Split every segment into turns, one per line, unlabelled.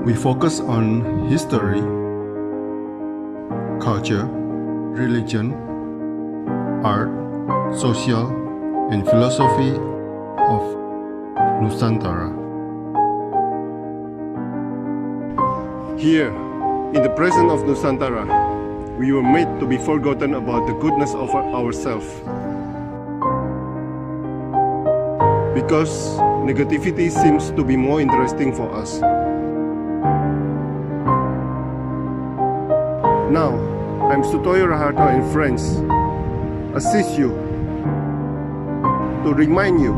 We focus on history, culture, religion, art, social, and philosophy of Nusantara.
Here, in the presence of Nusantara, we were made to be forgotten about the goodness of ourselves. Because negativity seems to be more interesting for us. Now, I'm Sutoyo Raharto and friends, assist you, to remind you,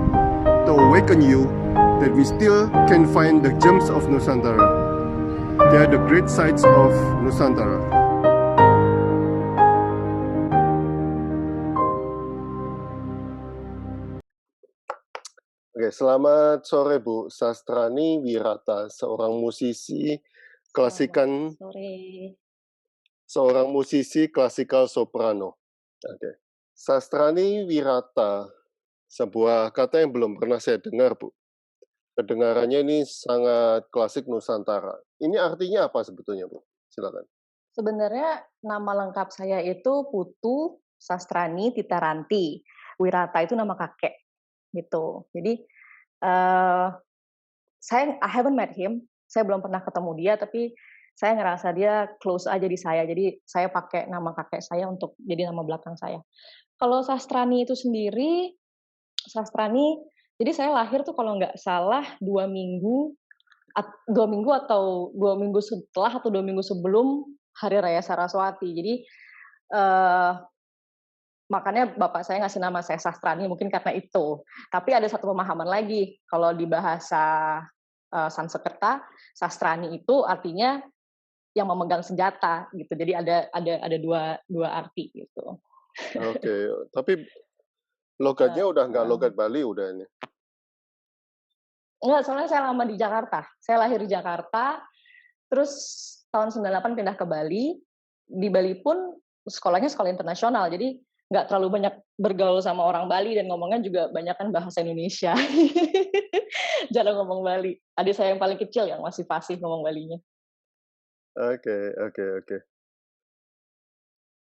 to awaken you that we still can find the gems of Nusantara. They are the great sights of Nusantara. Oke, selamat sore Bu Sastrani Wirata, seorang musisi klasikan, seorang musisi klasikal soprano. Oke. Sastrani Wirata, sebuah kata yang belum pernah saya dengar, Bu. Kedengarannya ini sangat klasik Nusantara. Ini artinya apa sebetulnya, Bu? Silakan.
Sebenarnya nama lengkap saya itu Putu Sastrani Titaranti. Wirata itu nama kakek, gitu. Jadi I haven't met him. Saya belum pernah ketemu dia, tapi saya ngerasa dia close aja di saya. Jadi saya pakai nama kakek saya untuk jadi nama belakang saya. Kalau Sastrani itu sendiri, Sastrani, jadi saya lahir tuh kalau nggak salah 2 minggu atau 2 minggu setelah atau 2 minggu sebelum Hari Raya Saraswati. Jadi makanya bapak saya ngasih nama saya Sastrani mungkin karena itu. Tapi ada satu pemahaman lagi, kalau di bahasa Sanskerta, Sastrani itu artinya yang memegang senjata gitu. Jadi ada dua arti gitu.
Oke, tapi logatnya udah nggak logat Bali udah ini.
Enggak, soalnya saya lama di Jakarta. Saya lahir di Jakarta, terus tahun 98 pindah ke Bali. Di Bali pun sekolahnya sekolah internasional, jadi nggak terlalu banyak bergaul sama orang Bali dan ngomongnya juga banyak kan bahasa Indonesia. Jarang ngomong Bali. Adik saya yang paling kecil yang masih fasih ngomong Balinya.
Oke.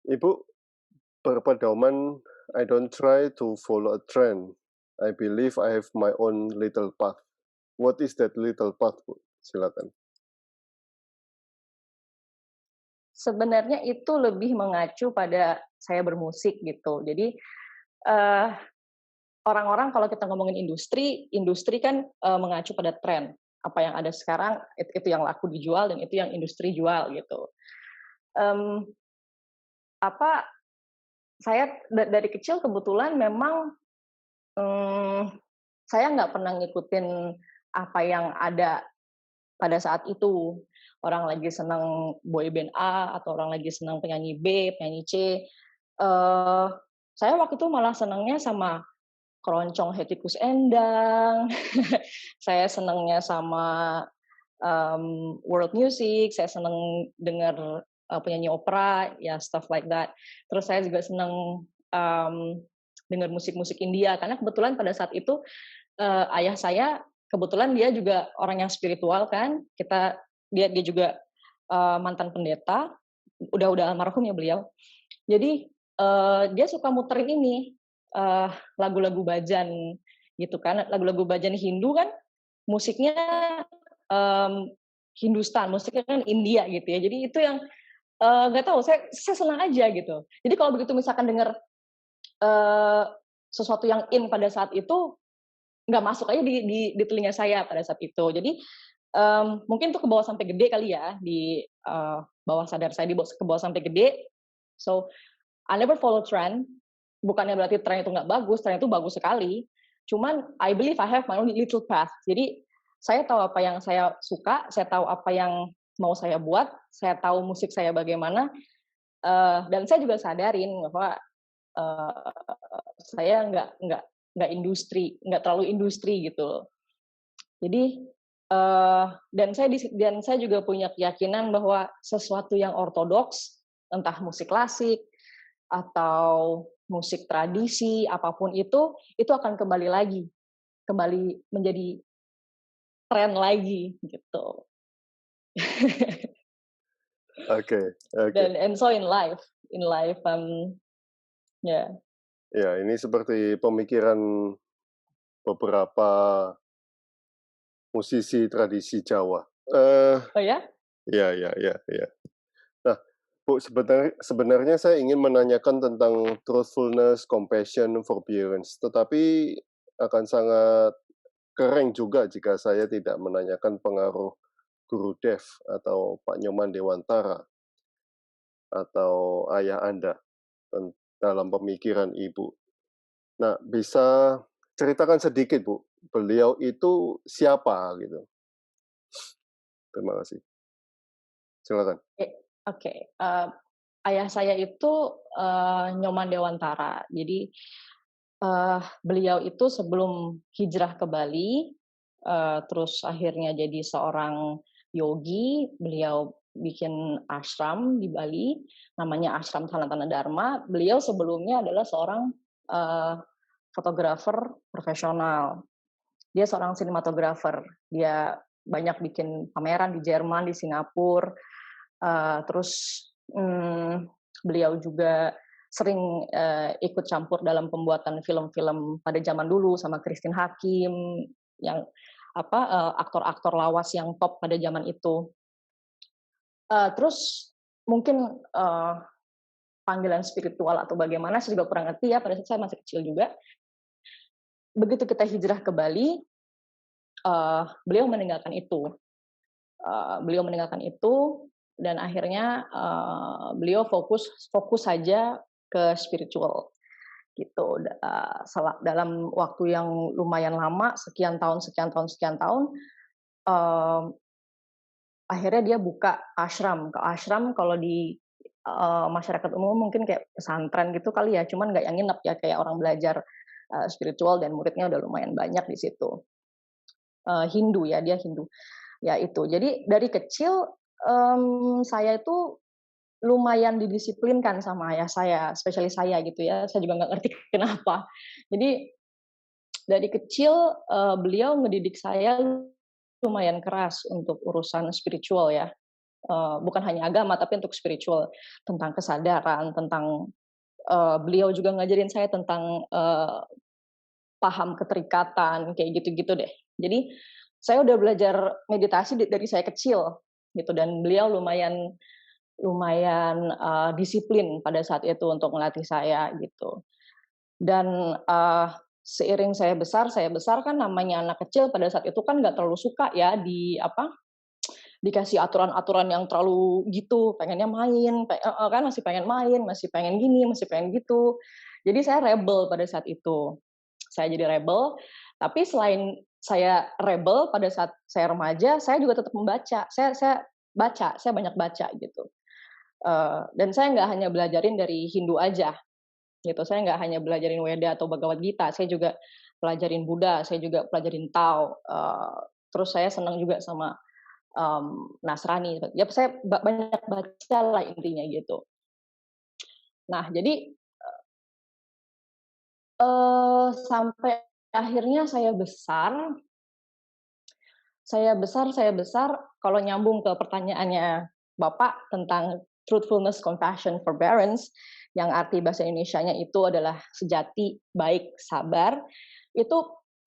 Ibu berpedoman, I don't try to follow a trend. I believe I have my own little path. What is that little path, Bu? Silakan.
Sebenarnya itu lebih mengacu pada saya bermusik gitu. Jadi orang-orang kalau kita ngomongin industri kan mengacu pada tren. Apa yang ada sekarang itu yang laku dijual dan itu yang industri jual gitu. Saya dari kecil kebetulan memang saya nggak pernah ngikutin apa yang ada pada saat itu. Orang lagi senang boyband A atau orang lagi senang penyanyi B, penyanyi C. Saya waktu itu malah senangnya sama keroncong Hetty Koes Endang. Saya senangnya sama world music. Saya senang dengar penyanyi opera, ya stuff like that. Terus saya juga senang dengar musik-musik India karena kebetulan pada saat itu ayah saya kebetulan dia juga orang yang spiritual kan. Dia juga mantan pendeta, udah almarhum ya beliau. Jadi dia suka muterin ini lagu-lagu bhajan gitu kan. Lagu-lagu bhajan Hindu kan musiknya Hindustan, musiknya kan India gitu ya. Jadi itu yang nggak tahu, saya senang aja gitu. Jadi kalau begitu misalkan dengar sesuatu yang in pada saat itu nggak masuk aja di telinga saya pada saat itu. Jadi mungkin tuh ke bawah sampai gede kali ya, di bawah sadar saya ke bawah sampai gede. So I never follow trend. Bukannya berarti tren itu nggak bagus, tren itu bagus sekali. Cuman I believe I have my own little path. Jadi saya tahu apa yang saya suka, saya tahu apa yang mau saya buat, saya tahu musik saya bagaimana, dan saya juga sadarin bahwa saya nggak industri, nggak terlalu industri gitu. Jadi dan saya juga punya keyakinan bahwa sesuatu yang ortodoks, entah musik klasik atau musik tradisi apapun itu akan kembali menjadi tren lagi gitu.
Oke, oke.
Dan and so in life, ya.
Ya, ini seperti pemikiran beberapa musisi tradisi Jawa.
Oh ya?
Ya, ya, ya, ya. Nah, Bu, sebenarnya saya ingin menanyakan tentang truthfulness, compassion, forbearance, tetapi akan sangat keren juga jika saya tidak menanyakan pengaruh Guru Dev atau Pak Nyoman Dewantara atau ayah Anda dalam pemikiran Ibu. Nah, bisa ceritakan sedikit, Bu, beliau itu siapa gitu? Terima kasih. Silakan.
Oke, ayah saya itu Nyoman Dewantara. Jadi beliau itu sebelum hijrah ke Bali, terus akhirnya jadi seorang yogi, beliau bikin ashram di Bali, namanya Ashram Sanatana Dharma. Beliau sebelumnya adalah seorang fotografer profesional. Dia seorang sinematografer. Dia banyak bikin pameran di Jerman, di Singapura. Terus beliau juga sering ikut campur dalam pembuatan film-film pada zaman dulu sama Christine Hakim, yang aktor-aktor lawas yang top pada zaman itu. Terus mungkin panggilan spiritual atau bagaimana saya juga kurang ngerti ya, pada saat saya masih kecil juga. Begitu kita hijrah ke Bali, beliau meninggalkan itu. Dan akhirnya beliau fokus saja ke spiritual gitu. Dalam waktu yang lumayan lama, sekian tahun, akhirnya dia buka ashram. Ashram kalau di masyarakat umum mungkin kayak pesantren gitu kali ya, cuman nggak yang nginep ya, kayak orang belajar spiritual, dan muridnya udah lumayan banyak di situ. Hindu ya, dia Hindu. Ya itu. Jadi dari kecil saya itu lumayan didisiplinkan sama ayah saya, spesialis saya gitu ya. Saya juga nggak ngerti kenapa. Jadi dari kecil beliau ngedidik saya lumayan keras untuk urusan spiritual ya. Bukan hanya agama tapi untuk spiritual, tentang kesadaran, tentang beliau juga ngajarin saya tentang paham keterikatan kayak gitu-gitu deh. Jadi saya udah belajar meditasi dari saya kecil gitu, dan beliau lumayan disiplin pada saat itu untuk melatih saya gitu. Dan seiring saya besar kan, namanya anak kecil pada saat itu kan nggak terlalu suka ya dikasih aturan-aturan yang terlalu gitu, pengennya main, kan masih pengen main, masih pengen gini, masih pengen gitu. Jadi saya rebel pada saat itu. Saya jadi rebel, tapi selain saya rebel pada saat saya remaja, saya juga tetap membaca. Saya banyak baca gitu. Dan saya nggak hanya belajarin dari Hindu aja, gitu. Saya nggak hanya belajarin Weda atau Bhagavad Gita, saya juga pelajarin Buddha, saya juga pelajarin Tao. Terus saya senang juga sama Nasrani. Ya saya banyak baca lah intinya gitu. Nah jadi sampai akhirnya saya besar, kalau nyambung ke pertanyaannya Bapak tentang truthfulness, compassion, forbearance, yang arti bahasa Indonesianya itu adalah sejati, baik, sabar, itu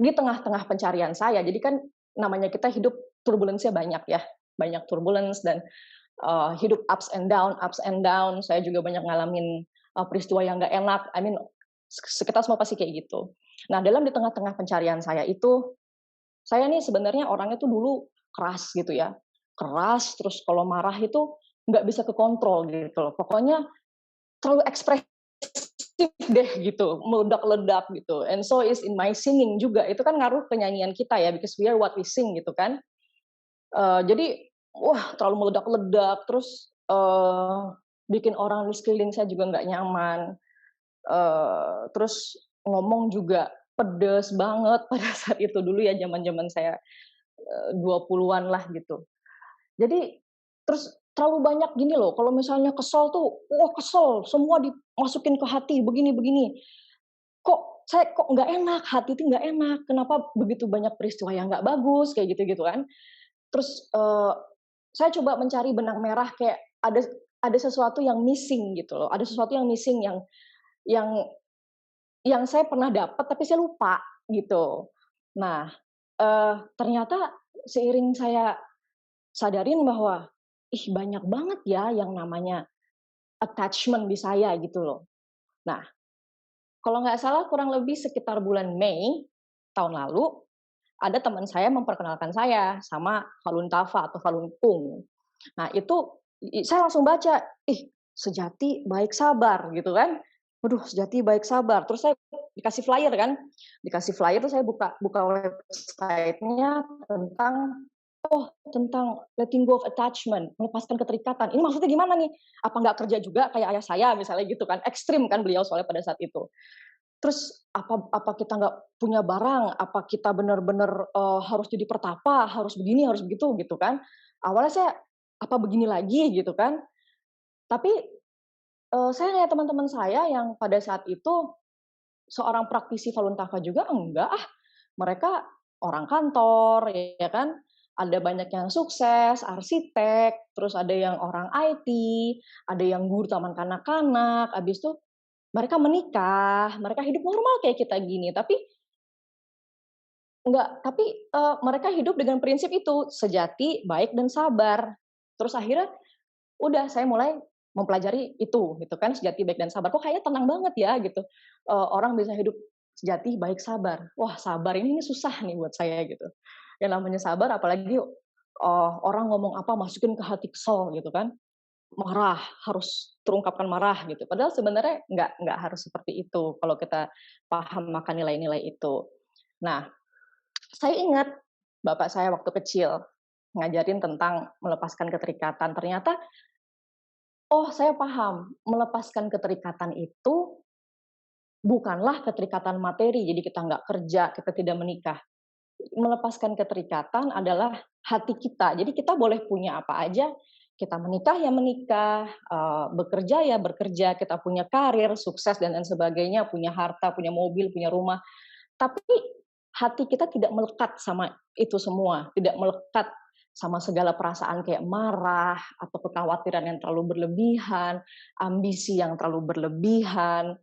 di tengah-tengah pencarian saya. Jadi kan namanya kita hidup turbulence-nya banyak ya, banyak turbulence dan hidup ups and down. Saya juga banyak ngalamin peristiwa yang nggak enak. Kita semua pasti kayak gitu. Nah, di tengah-tengah pencarian saya itu, saya nih sebenarnya orangnya tuh dulu keras gitu ya. Keras, terus kalau marah itu nggak bisa kekontrol gitu loh. Pokoknya terlalu ekspresif deh gitu, meledak-ledak gitu. And so is in my singing juga. Itu kan ngaruh ke nyanyian kita ya, because we are what we sing gitu kan. Jadi, wah terlalu meledak-ledak, terus bikin orang di sekeliling saya juga nggak nyaman. Terus ngomong juga pedes banget pada saat itu dulu ya, zaman-zaman saya 20-an lah gitu. Jadi terus terlalu banyak gini loh, kalau misalnya kesel tuh, wah kesel, semua dimasukin ke hati, begini-begini. Saya kok nggak enak, hati itu nggak enak, kenapa begitu banyak peristiwa yang nggak bagus, kayak gitu-gitu kan. Terus saya coba mencari benang merah kayak ada sesuatu yang missing gitu loh, ada sesuatu yang missing yang yang saya pernah dapat tapi saya lupa gitu. Nah, ternyata seiring saya sadarin bahwa, ih banyak banget ya yang namanya attachment di saya gitu loh. Nah, kalau nggak salah kurang lebih sekitar bulan Mei tahun lalu, ada teman saya memperkenalkan saya sama Falun Tafa atau Falun Gong. Nah itu saya langsung baca, ih sejati baik sabar gitu kan. Waduh sejati baik sabar. Terus saya dikasih flyer kan, dikasih flyer terus saya buka buka websitenya tentang letting go of attachment, melepaskan keterikatan. Ini maksudnya gimana nih? Apa nggak kerja juga kayak ayah saya misalnya gitu kan? Ekstrim kan beliau soalnya pada saat itu. Terus apa kita nggak punya barang? Apa kita benar-benar harus jadi pertapa, harus begini, harus begitu gitu kan? Awalnya saya apa begini lagi gitu kan? Tapi saya lihat teman-teman saya yang pada saat itu seorang praktisi Falun Tafa juga enggak ah, mereka orang kantor ya kan, ada banyak yang sukses, arsitek, terus ada yang orang IT, ada yang guru taman kanak-kanak, habis itu mereka menikah, mereka hidup normal kayak kita gini, tapi mereka hidup dengan prinsip itu, sejati, baik, dan sabar. Terus akhirnya udah saya mulai mempelajari itu gitu kan, sejati, baik, dan sabar. Kok kayaknya tenang banget ya gitu, orang bisa hidup sejati, baik, sabar. Wah sabar ini susah nih buat saya gitu. Yang namanya sabar apalagi, orang ngomong apa masukin ke hati kesel gitu kan, marah, harus terungkapkan marah gitu. Padahal sebenarnya nggak harus seperti itu kalau kita paham akan nilai-nilai itu. Nah, saya ingat bapak saya waktu kecil ngajarin tentang melepaskan keterikatan. Ternyata, oh saya paham, melepaskan keterikatan itu bukanlah keterikatan materi, jadi kita nggak kerja, kita tidak menikah. Melepaskan keterikatan adalah hati kita. Jadi kita boleh punya apa aja, kita menikah ya menikah, bekerja ya bekerja, kita punya karir, sukses dan lain sebagainya, punya harta, punya mobil, punya rumah. Tapi hati kita tidak melekat sama itu semua, tidak melekat sama segala perasaan kayak marah atau kekhawatiran yang terlalu berlebihan, ambisi yang terlalu berlebihan,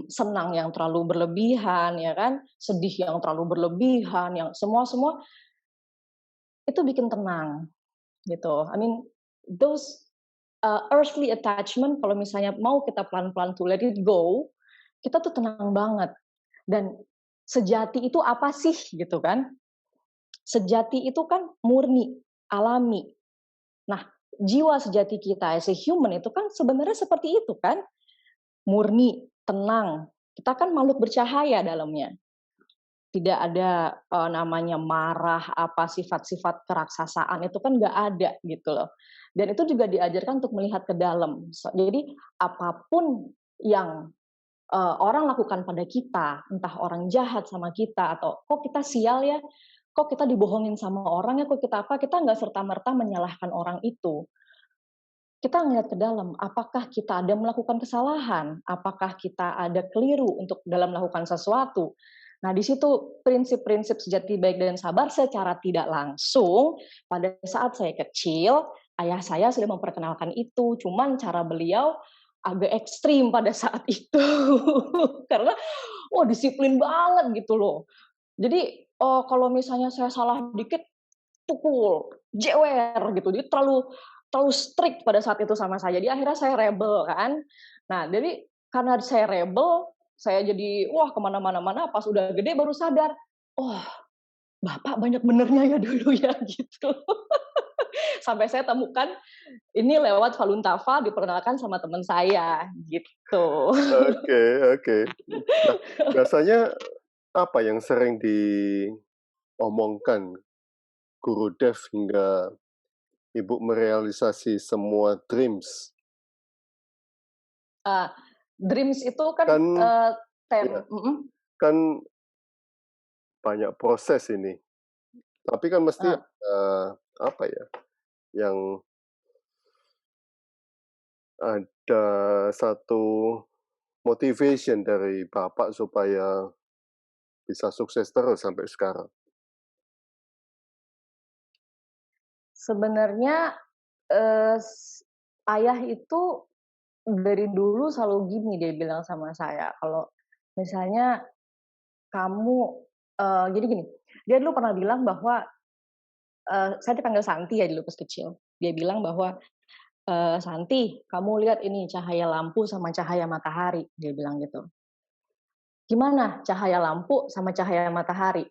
senang yang terlalu berlebihan, ya kan, sedih yang terlalu berlebihan, yang semua itu bikin tenang gitu. I mean those earthly attachment kalau misalnya mau kita pelan-pelan to let it go, kita tuh tenang banget. Dan sejati itu apa sih gitu kan? Sejati itu kan murni, alami. Nah, jiwa sejati kita as a human itu kan sebenarnya seperti itu kan? Murni, tenang. Kita kan makhluk bercahaya dalamnya. Tidak ada namanya marah, apa sifat-sifat keraksasaan itu kan nggak ada gitu loh. Dan itu juga diajarkan untuk melihat ke dalam. Jadi apapun yang orang lakukan pada kita, entah orang jahat sama kita atau kok kita sial ya, kok kita dibohongin sama orang ya, kok kita nggak serta-merta menyalahkan orang itu. Kita ngelihat ke dalam, apakah kita ada melakukan kesalahan, apakah kita ada keliru untuk dalam melakukan sesuatu. Nah, di situ prinsip-prinsip sejati baik dan sabar secara tidak langsung pada saat saya kecil, ayah saya sudah memperkenalkan itu, cuman cara beliau agak ekstrim pada saat itu. Karena wah disiplin banget gitu loh. Jadi kalau misalnya saya salah dikit pukul, jewer gitu. Dia terlalu terlalu strict pada saat itu sama saya. Jadi akhirnya saya rebel kan. Nah, jadi karena saya rebel, saya jadi wah kemana-mana. Pas udah gede baru sadar, oh bapak banyak benernya ya dulu ya gitu. Sampai saya temukan ini lewat Falun Tafa diperkenalkan sama teman saya gitu.
Oke, oke. Nah, biasanya apa yang sering diomongkan Guru Dev hingga Ibu merealisasi semua dreams?
Dreams itu kan
Kan
term,
kan banyak proses ini. Tapi kan mesti apa ya, yang ada satu motivation dari Bapak supaya bisa sukses terus sampai sekarang.
Sebenarnya, ayah itu dari dulu selalu gini dia bilang sama saya, kalau misalnya kamu jadi gini, dia dulu pernah bilang bahwa, saya dipanggil Santi ya dulu pas kecil. Dia bilang bahwa, "Santi, kamu lihat ini cahaya lampu sama cahaya matahari," dia bilang gitu. "Gimana cahaya lampu sama cahaya matahari?"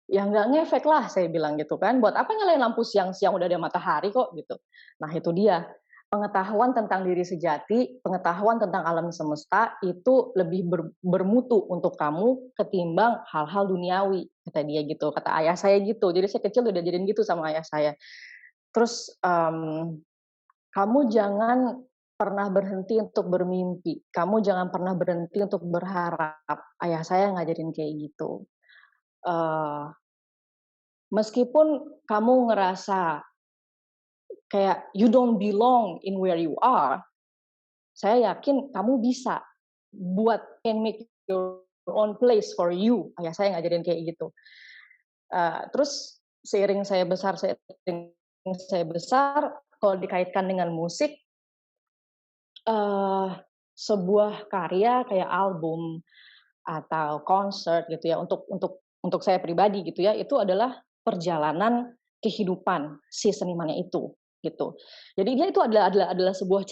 "Ya nggak ngefek lah," saya bilang gitu kan, "buat apa nyalain lampu siang-siang udah ada matahari kok," gitu. Nah itu dia, pengetahuan tentang diri sejati, pengetahuan tentang alam semesta itu lebih bermutu untuk kamu ketimbang hal-hal duniawi, kata dia gitu, kata ayah saya gitu. Jadi saya kecil udah diajarin gitu sama ayah saya. Terus, "Kamu jangan pernah berhenti untuk bermimpi, kamu jangan pernah berhenti untuk berharap." Ayah saya ngajarin kayak gitu. Eee Meskipun kamu ngerasa kayak you don't belong in where you are, saya yakin kamu bisa buat can make your own place for you. Ayah saya ngajarin kayak gitu. Terus seiring saya besar, kalau dikaitkan dengan musik, eee, sebuah karya kayak album atau konser gitu ya, untuk saya pribadi gitu ya, itu adalah perjalanan kehidupan si senimannya itu, gitu. Jadi dia itu adalah sebuah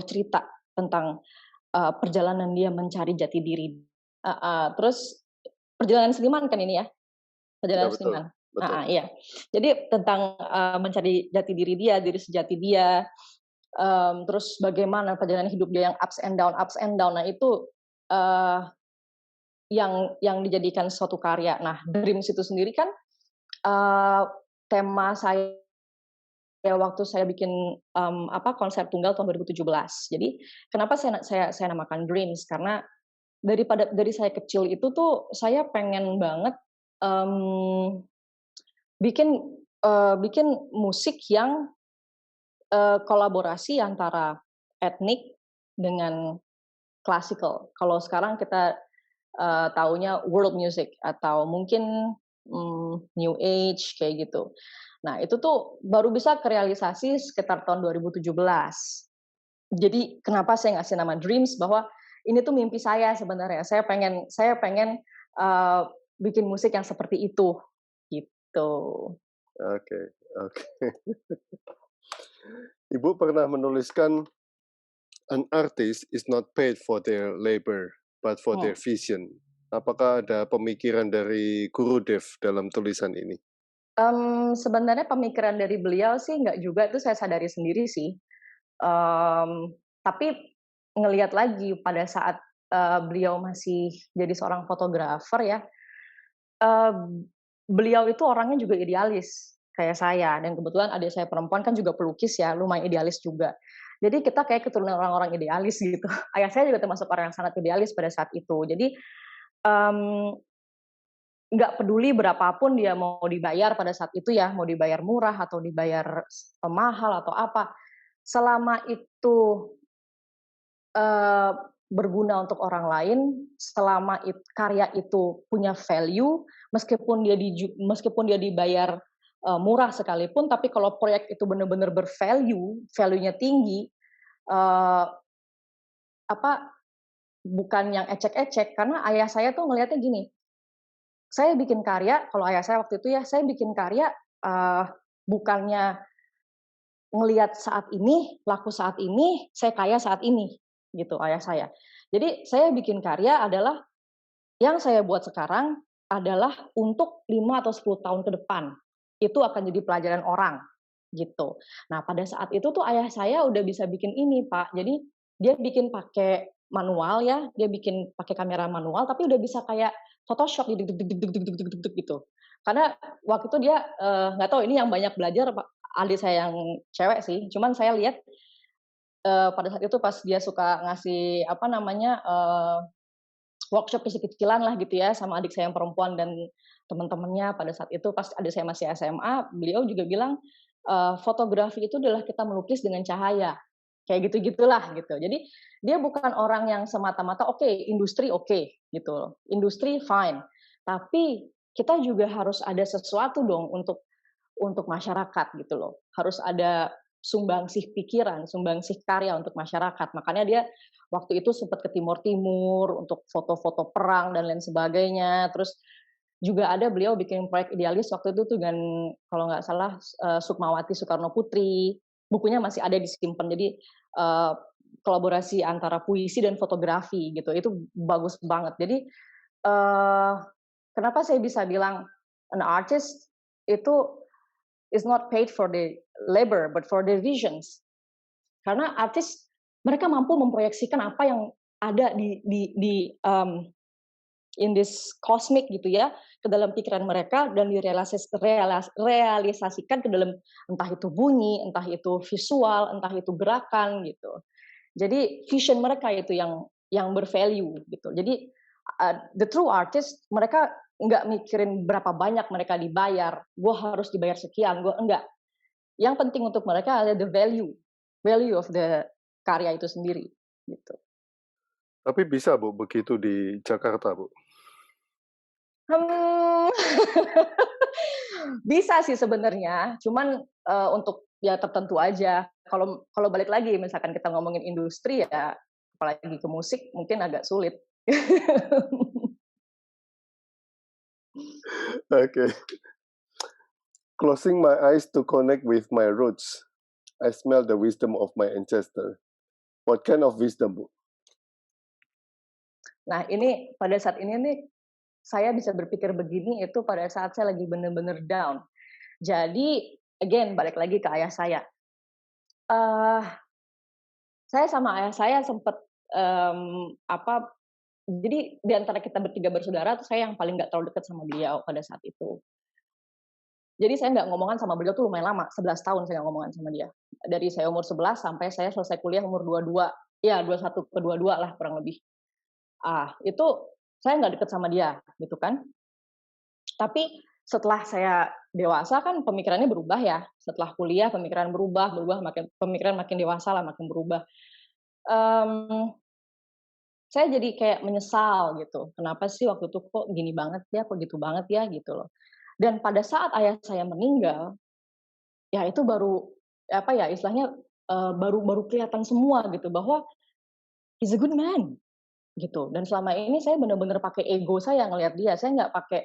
cerita tentang, perjalanan dia mencari jati diri. Heeh, terus perjalanan seniman kan ini ya,
Ya
perjalanan
betul,
seniman.
betul.
Heeh, iya. Jadi tentang, mencari jati diri dia, diri sejati dia, terus bagaimana perjalanan hidup dia yang ups and down. Nah itu, eee yang dijadikan suatu karya. Nah, Dreams itu sendiri kan, eee, tema saya waktu saya bikin, konser tunggal tahun 2017. Jadi kenapa saya namakan Dreams, karena dari saya kecil itu tuh saya pengen banget, mmm, bikin, bikin musik yang, kolaborasi antara etnik dengan classical. Kalau sekarang kita taunya world music atau mungkin, new age kayak gitu. Nah itu tuh baru bisa kerealisasi sekitar tahun 2017. Jadi kenapa saya ngasih nama Dreams, bahwa ini tuh mimpi saya sebenarnya. Saya pengen, eee, bikin musik yang seperti itu, gitu.
Oke, oke. Ibu pernah menuliskan, "An artist is not paid for their labor, but for their
Mmm.
vision." Apakah ada pemikiran dari Gurudev dalam tulisan ini?
Sebenarnya pemikiran dari beliau sih nggak juga, itu saya sadari sendiri sih. Tapi ngelihat lagi pada saat, beliau masih jadi seorang fotografer ya, eee, beliau itu orangnya juga idealis, kayak saya, dan kebetulan adik saya perempuan kan juga pelukis ya, lumayan idealis juga. Jadi kita kayak keturunan orang-orang idealis gitu. Ayah saya juga termasuk orang yang sangat idealis pada saat itu. Jadi, mmm, nggak peduli berapapun dia mau dibayar pada saat itu ya, mau dibayar murah atau dibayar mahal atau apa, selama itu Eee, berguna untuk orang lain, selama karya itu punya value, meskipun dia dibayar, murah sekalipun, tapi kalau proyek itu benar-benar bervalue, value-nya tinggi, eee, apa, bukan yang ecek-ecek. Karena ayah saya tuh ngelihatnya gini, saya bikin karya, kalau ayah saya waktu itu ya, saya bikin karya, eee, bukannya ngelihat saat ini, laku saat ini, saya kaya saat ini, gitu ayah saya. Jadi saya bikin karya adalah yang saya buat sekarang adalah untuk 5 atau 10 tahun ke depan. Itu akan jadi pelajaran orang, gitu. Nah, pada saat itu tuh ayah saya udah bisa bikin ini, Pak. Jadi dia bikin pakai manual ya, dia bikin pakai kamera manual, tapi udah bisa kayak Photoshop gitu. Karena waktu itu dia, nggak tahu ini yang banyak belajar adik saya yang cewek sih, cuman saya lihat, pada saat itu pas dia suka ngasih, apa namanya, workshop kecil-kecilan lah gitu ya sama adik saya yang perempuan dan teman-temannya pada saat itu pas adik saya masih SMA, beliau juga bilang, fotografi itu adalah kita melukis dengan cahaya, kayak gitu-gitulah gitu. Jadi dia bukan orang yang semata-mata, oke industri oke, gitu, industri fine, tapi kita juga harus ada sesuatu dong untuk untuk masyarakat gitu loh. Harus ada sumbangsih pikiran, sumbangsih karya untuk masyarakat. Makanya dia waktu itu sempat ke Timur Timur untuk foto-foto perang dan lain sebagainya. Terus juga ada beliau bikin proyek idealis waktu itu tuh dengan kalau nggak salah Sukmawati Soekarno Putri. Bukunya masih ada disimpan. Jadi kolaborasi antara puisi dan fotografi gitu. Itu bagus banget. Jadi kenapa saya bisa bilang an artist itu is not paid for the labor but for their visions. Karena artis mereka mampu memproyeksikan apa yang ada di in this cosmic gitu ya ke dalam pikiran mereka dan direalisasikan ke dalam entah itu bunyi, entah itu visual, entah itu gerakan gitu. Jadi vision mereka itu yang bervalue gitu. Jadi the true artist mereka nggak mikirin berapa banyak mereka dibayar, gue harus dibayar sekian, gue enggak. Yang penting untuk mereka adalah the value of the karya itu sendiri gitu.
Tapi bisa Bu begitu di Jakarta Bu?
Bisa sih sebenarnya, cuman untuk ya tertentu aja. Kalau balik lagi misalkan kita ngomongin industri ya, apalagi ke musik mungkin agak sulit.
Okay. Closing my eyes to connect with my roots, I smell the wisdom of my ancestor. What kind of wisdom, Bu?
Nah, ini pada saat ini nih saya bisa berpikir begini itu pada saat saya lagi bener-bener down. Jadi, again balik lagi ke ayah saya. Saya sama ayah saya sempat jadi di antara kita bertiga bersaudara tuh saya yang paling nggak terlalu dekat sama beliau pada saat itu. Jadi saya nggak ngomongan sama beliau tuh lumayan lama, 11 tahun saya nggak ngomongan sama dia. Dari saya umur 11 sampai saya selesai kuliah umur 22, ya 21 ke 22 lah kurang lebih. Itu saya nggak deket sama dia, gitu kan. Tapi setelah saya dewasa kan pemikirannya berubah ya. Setelah kuliah pemikiran berubah, pemikiran makin dewasa lah, makin berubah. Saya jadi kayak menyesal gitu. Kenapa sih waktu itu kok gini banget ya, kok gitu banget ya gitu loh. Dan pada saat ayah saya meninggal, ya itu baru apa ya istilahnya baru kelihatan semua gitu bahwa he's a good man gitu. Dan selama ini saya benar-benar pakai ego saya ngelihat dia. Saya nggak pakai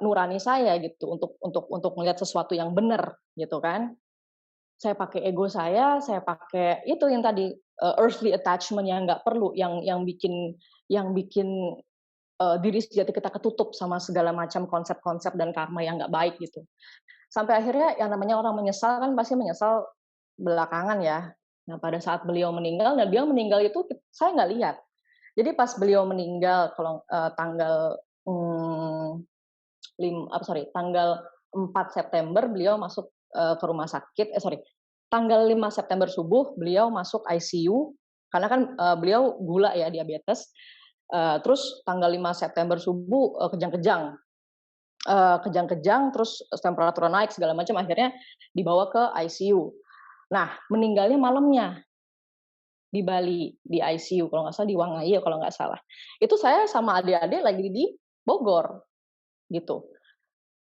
nurani saya gitu untuk melihat sesuatu yang benar gitu kan. Saya pakai ego saya pakai itu yang tadi earthly attachment yang nggak perlu, yang bikin diri sejati kita ketutup sama segala macam konsep-konsep dan karma yang nggak baik gitu. Sampai akhirnya yang namanya orang menyesal kan pasti menyesal belakangan ya. Nah pada saat beliau meninggal, dan beliau meninggal itu saya nggak lihat. Jadi pas beliau meninggal kalau tanggal tanggal 4 September beliau masuk ke rumah sakit, tanggal 5 September subuh beliau masuk ICU karena kan beliau gula ya, diabetes. Terus tanggal 5 September subuh kejang-kejang, terus temperatur naik segala macam, akhirnya dibawa ke ICU. Nah, meninggalnya malamnya di Bali, di ICU kalau nggak salah, di Wangayo kalau nggak salah. Itu saya sama adik-adik lagi di Bogor, gitu.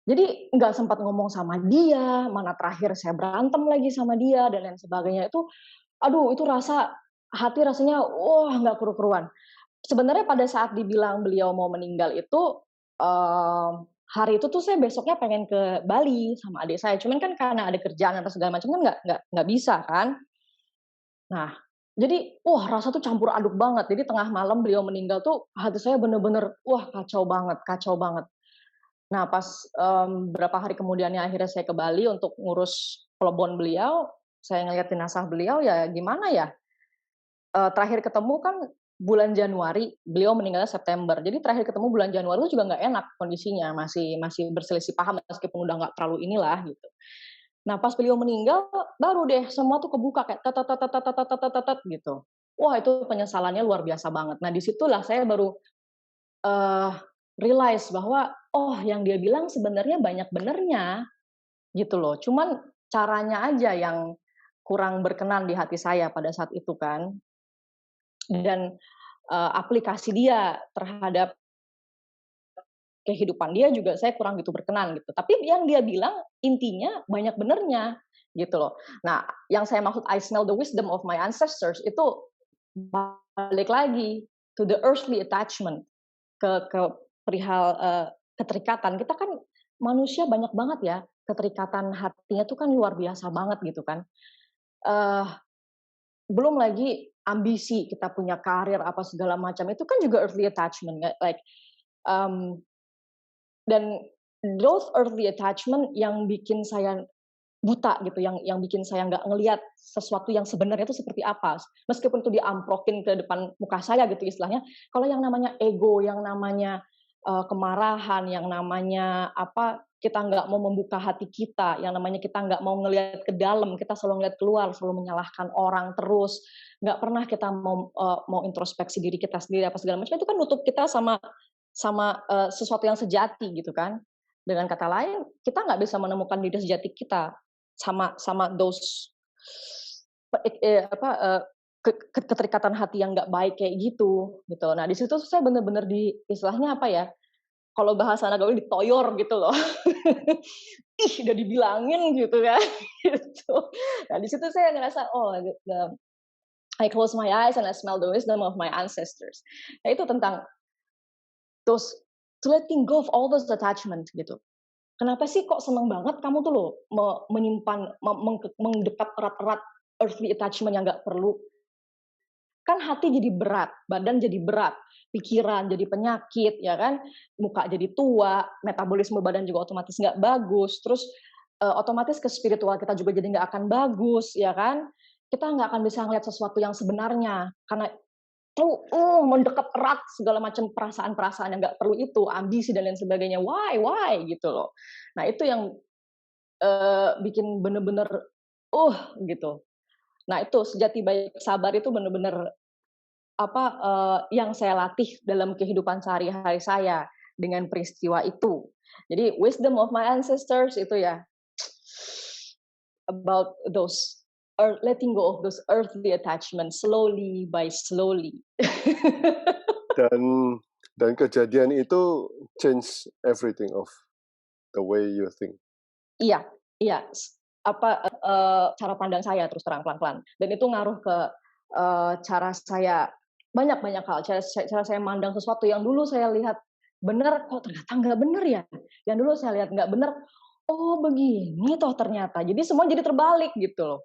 Jadi nggak sempat ngomong sama dia, mana terakhir saya berantem lagi sama dia dan lain sebagainya. Itu, aduh itu hati rasanya wah nggak keru-keruan. Sebenarnya pada saat dibilang beliau mau meninggal itu hari itu tuh saya besoknya pengen ke Bali sama adik saya. Cuman kan karena ada kerjaan atau segala macam kan nggak bisa kan. Nah, jadi rasa tuh campur aduk banget. Jadi tengah malam beliau meninggal tuh hati saya bener-bener wah kacau banget. Nah, pas beberapa hari kemudiannya akhirnya saya ke Bali untuk ngurus plebon beliau, saya ngeliat jenazah beliau ya gimana ya, terakhir ketemu kan bulan Januari, beliau meninggalnya September. Jadi terakhir ketemu bulan Januari itu juga nggak enak kondisinya, masih berselisih paham meskipun udah nggak terlalu inilah gitu. Nah, pas beliau meninggal baru deh semua tuh kebuka kayak gitu. Wah, itu penyesalannya luar biasa banget. Nah, disitulah saya baru realize bahwa yang dia bilang sebenarnya banyak benernya gitu loh. Cuman caranya aja yang kurang berkenan di hati saya pada saat itu kan. Dan aplikasi dia terhadap kehidupan dia juga saya kurang gitu berkenan gitu. Tapi yang dia bilang intinya banyak benernya gitu loh. Nah, yang saya maksud I smell the wisdom of my ancestors itu balik lagi to the earthly attachment, ke perihal keterikatan. Kita kan manusia banyak banget ya keterikatan hatinya tuh kan luar biasa banget gitu kan. Eh Belum lagi ambisi kita punya karir apa segala macam itu kan juga earthly attachment like um, dan those earthly attachment yang bikin saya buta gitu, yang bikin saya nggak ngelihat sesuatu yang sebenarnya itu seperti apa. Meskipun itu diamprokin ke depan muka saya gitu istilahnya, kalau yang namanya ego, yang namanya kemarahan, yang namanya apa, kita nggak mau membuka hati kita, yang namanya kita nggak mau ngelihat ke dalam, kita selalu ngelihat keluar, selalu menyalahkan orang terus, nggak pernah kita mau introspeksi diri kita sendiri apa segala macam, itu kan nutup kita sama sama sesuatu yang sejati gitu kan. Dengan kata lain, kita nggak bisa menemukan diri sejati kita sama those apa keterikatan hati yang nggak baik kayak gitu gitu. Nah di situ saya benar-benar di istilahnya apa ya? Kalau bahasa anak gaul ditoyor gitu loh. Ih udah dibilangin gitu kan. Gitu. Nah di situ saya ngerasa oh I close my eyes and I smell the wisdom of my ancestors. Nah itu tentang those to letting go of all those attachment gitu. Kenapa sih kok seneng banget kamu tuh loh menyimpan mendekat erat-erat earthly attachment yang nggak perlu? Kan hati jadi berat, badan jadi berat, pikiran jadi penyakit, ya kan? Muka jadi tua, metabolisme badan juga otomatis nggak bagus, terus otomatis ke spiritual kita juga jadi nggak akan bagus, ya kan? Kita nggak akan bisa ngeliat sesuatu yang sebenarnya karena tuh mendekat erat segala macam perasaan-perasaan yang nggak perlu itu, ambisi dan lain sebagainya. Why gitu loh. Nah itu yang bikin bener-bener gitu. Nah itu sejati baik sabar itu bener-bener apa yang saya latih dalam kehidupan sehari-hari saya dengan peristiwa itu. Jadi wisdom of my ancestors itu ya about those letting go of those earthly attachments slowly by slowly.
Dan kejadian itu change everything of the way you think.
Iya, iya. Apa cara pandang saya terus terang pelan-pelan. Dan itu ngaruh ke cara saya banyak hal. Cara saya mandang sesuatu yang dulu saya lihat benar, kok ternyata nggak benar ya. Yang dulu saya lihat nggak benar, oh begini toh ternyata. Jadi semua jadi terbalik gitu loh.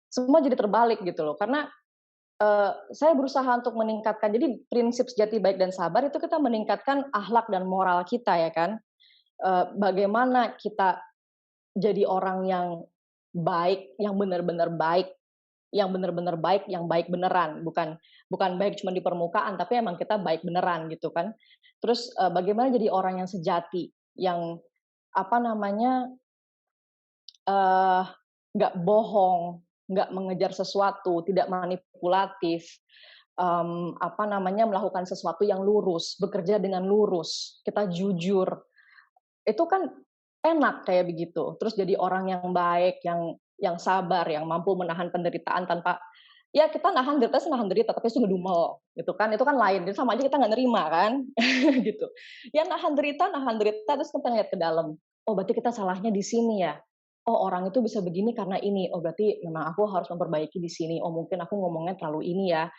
Semua jadi terbalik gitu loh. Karena saya berusaha untuk meningkatkan. Jadi prinsip sejati baik dan sabar itu kita meningkatkan akhlak dan moral kita ya kan. Bagaimana kita jadi orang yang baik, yang benar-benar baik, yang benar-benar baik, yang baik beneran, bukan baik cuma di permukaan, tapi emang kita baik beneran gitu kan. Terus bagaimana jadi orang yang sejati, yang apa namanya nggak bohong, nggak mengejar sesuatu, tidak manipulatif, apa namanya melakukan sesuatu yang lurus, bekerja dengan lurus, kita jujur, itu kan enak kayak begitu. Terus jadi orang yang baik, yang sabar, yang mampu menahan penderitaan tanpa ya kita nahan derita tapi itu ngedumel gitu kan. Itu kan lain. Itu sama aja kita nggak nerima kan. Gitu. Ya nahan derita terus kita ngeliat ke dalam. Oh, berarti kita salahnya di sini ya. Oh, orang itu bisa begini karena ini. Oh, berarti memang aku harus memperbaiki di sini. Oh, mungkin aku ngomongnya terlalu ini ya.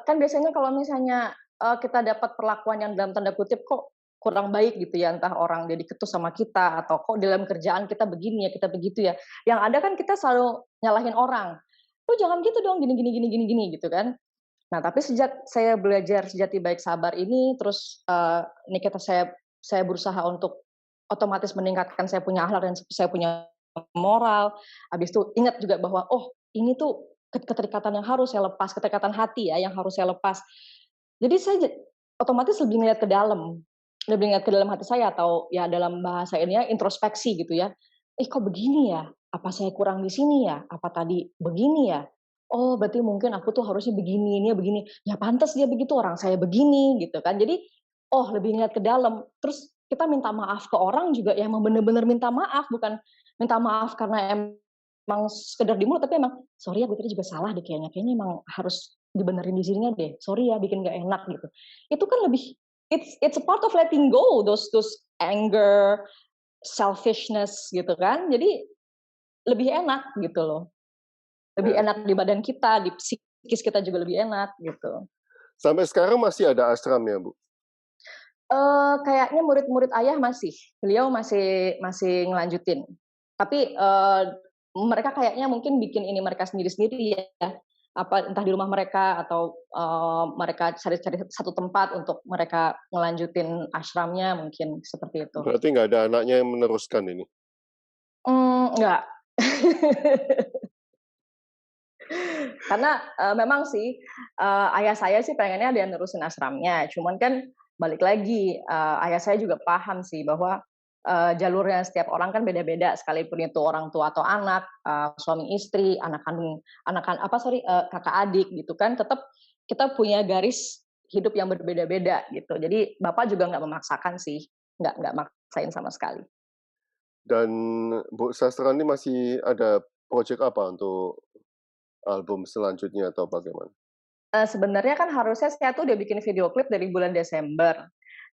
Kan biasanya kalau misalnya kita dapat perlakuan yang dalam tanda kutip kok kurang baik gitu ya, entah orang jadi ketus sama kita atau kok dalam kerjaan kita begini ya, kita begitu ya. Yang ada kan kita selalu nyalahin orang. Oh jangan gitu dong, gini gitu kan. Nah tapi sejak saya belajar sejati baik sabar ini, terus ini saya berusaha untuk otomatis meningkatkan saya punya akhlak dan saya punya moral. Habis itu ingat juga bahwa oh ini tuh keterikatan yang harus saya lepas, keterikatan hati ya yang harus saya lepas. Jadi saya otomatis lebih ngeliat ke dalam, lebih ingat ke dalam hati saya atau ya dalam bahasa ini ya introspeksi gitu ya. Kok begini ya? Apa saya kurang di sini ya? Apa tadi begini ya? Oh, berarti mungkin aku tuh harusnya begini, ini ya begini. Ya pantas dia begitu, orang saya begini gitu kan. Jadi, oh lebih ingat ke dalam. Terus kita minta maaf ke orang juga ya emang bener-bener minta maaf, bukan minta maaf karena emang sekedar di mulut, tapi emang sorry ya gue tadi juga salah deh kayaknya. Kayaknya emang harus dibenerin di sininya deh. Sorry ya bikin gak enak gitu. Itu kan lebih it's a part of letting go those anger, selfishness gitu kan. Jadi lebih enak gitu loh. Lebih
Ya.
enak di badan kita, di psikis kita juga lebih enak gitu.
Sampai sekarang masih ada ashram ya, Bu?
Kayaknya murid-murid ayah masih, beliau masih ngelanjutin. Tapi mereka kayaknya mungkin bikin ini mereka sendiri-sendiri ya. Apa entah di rumah mereka atau mereka cari-cari satu tempat untuk mereka ngelanjutin ashramnya mungkin seperti itu.
Berarti nggak ada anaknya yang meneruskan ini?
Enggak. Karena memang sih ayah saya sih pengennya dia nerusin ashramnya, cuman kan balik lagi ayah saya juga paham sih bahwa jalurnya setiap orang kan beda-beda, sekalipun itu orang tua atau anak, suami istri, anak kandung, kakak adik gitu kan, tetap kita punya garis hidup yang berbeda-beda gitu. Jadi bapak juga nggak memaksakan sih, nggak maksain sama sekali.
Dan Bu Sastrani masih ada proyek apa untuk album selanjutnya atau bagaimana?
Sebenarnya kan harusnya saya tuh udah bikin video klip dari bulan Desember.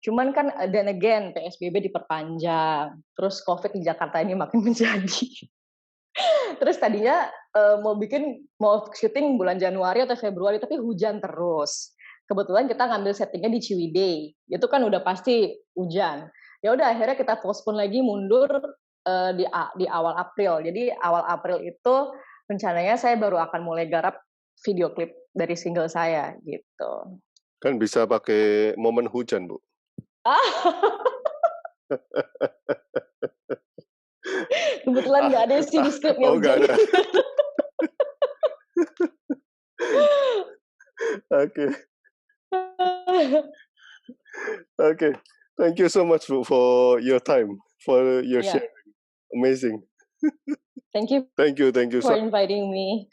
Cuman kan then again PSBB diperpanjang, terus Covid di Jakarta ini makin menjadi. Terus tadinya mau syuting bulan Januari atau Februari tapi hujan terus. Kebetulan kita ngambil settingnya di Ciwidey, itu kan udah pasti hujan. Ya udah akhirnya kita postpone lagi mundur di awal April. Jadi awal April itu rencananya saya baru akan mulai garap video klip dari single saya gitu.
Kan bisa pakai momen hujan, Bu.
Kebetulan nggak ada sih di skripnya.
Oh, nggak ada. Oke. Okay. Thank you so much for your time, for your
Yeah.
sharing. Amazing.
Thank you
Thank you.
for inviting me.